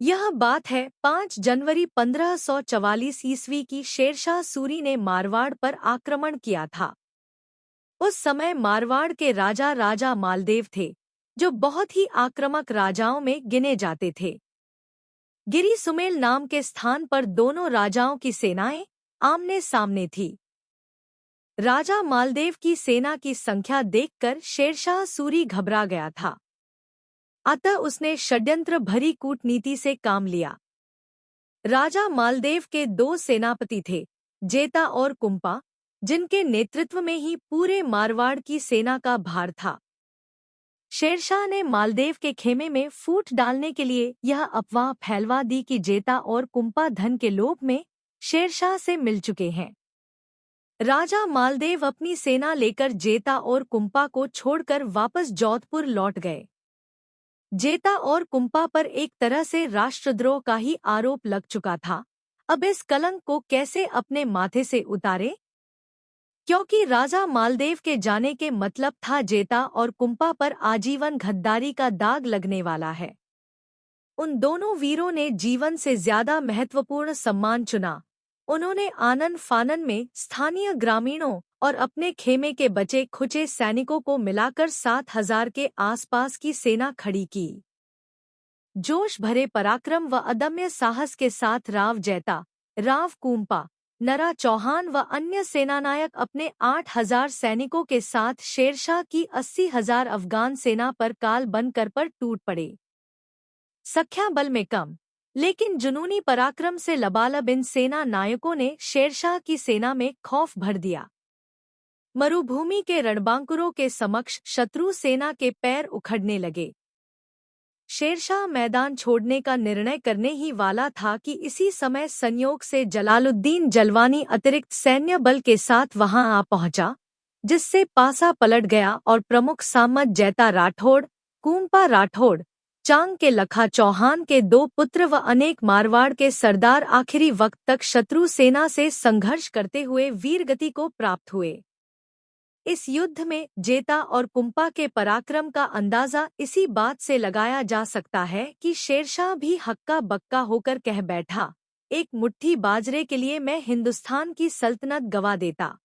यह बात है 5 जनवरी 1544 ईस्वी की। शेरशाह सूरी ने मारवाड़ पर आक्रमण किया था। उस समय मारवाड़ के राजा राजा मालदेव थे, जो बहुत ही आक्रामक राजाओं में गिने जाते थे। गिरी सुमेल नाम के स्थान पर दोनों राजाओं की सेनाएं आमने सामने थी। राजा मालदेव की सेना की संख्या देखकर शेरशाह सूरी घबरा गया था। अतः उसने षड्यंत्र भरी कूटनीति से काम लिया। राजा मालदेव के 2 सेनापति थे, जेता और कुंपा, जिनके नेतृत्व में ही पूरे मारवाड़ की सेना का भार था। शेरशाह ने मालदेव के खेमे में फूट डालने के लिए यह अफवाह फैलवा दी कि जेता और कुंपा धन के लोभ में शेरशाह से मिल चुके हैं। राजा मालदेव अपनी सेना लेकर जेता और कुंपा को छोड़कर वापस जोधपुर लौट गए। जेता और कुंपा पर एक तरह से राष्ट्रद्रोह का ही आरोप लग चुका था। अब इस कलंक को कैसे अपने माथे से उतारे, क्योंकि राजा मालदेव के जाने के मतलब था जेता और कुंपा पर आजीवन गद्दारी का दाग लगने वाला है। उन दोनों वीरों ने जीवन से ज्यादा महत्वपूर्ण सम्मान चुना। उन्होंने आनन फानन में स्थानीय ग्रामीणों और अपने खेमे के बचे खुचे सैनिकों को मिलाकर 7,000 के आसपास की सेना खड़ी की। जोश भरे पराक्रम व अदम्य साहस के साथ राव जेता, राव कुंपा, नरा चौहान व अन्य सेनानायक अपने 8,000 सैनिकों के साथ शेरशाह की 80,000 अफगान सेना पर काल बनकर पर टूट पड़े। संख्या बल में कम, लेकिन जुनूनी पराक्रम से लबालब इन सेना नायकों ने शेरशाह की सेना में खौफ भर दिया। मरुभूमि के रणबांकुरों के समक्ष शत्रु सेना के पैर उखड़ने लगे। शेरशाह मैदान छोड़ने का निर्णय करने ही वाला था कि इसी समय संयोग से जलालुद्दीन जलवानी अतिरिक्त सैन्य बल के साथ वहां आ पहुंचा, जिससे पासा पलट गया और प्रमुख सामंत जेता राठौड़, कुंपा राठौड़, चांग के लखा चौहान के 2 पुत्र व अनेक मारवाड़ के सरदार आखिरी वक्त तक शत्रु सेना से संघर्ष करते हुए वीरगति को प्राप्त हुए। इस युद्ध में जेता और कुंपा के पराक्रम का अंदाजा इसी बात से लगाया जा सकता है कि शेरशाह भी हक्का बक्का होकर कह बैठा, एक मुट्ठी बाजरे के लिए मैं हिंदुस्तान की सल्तनत गवा देता।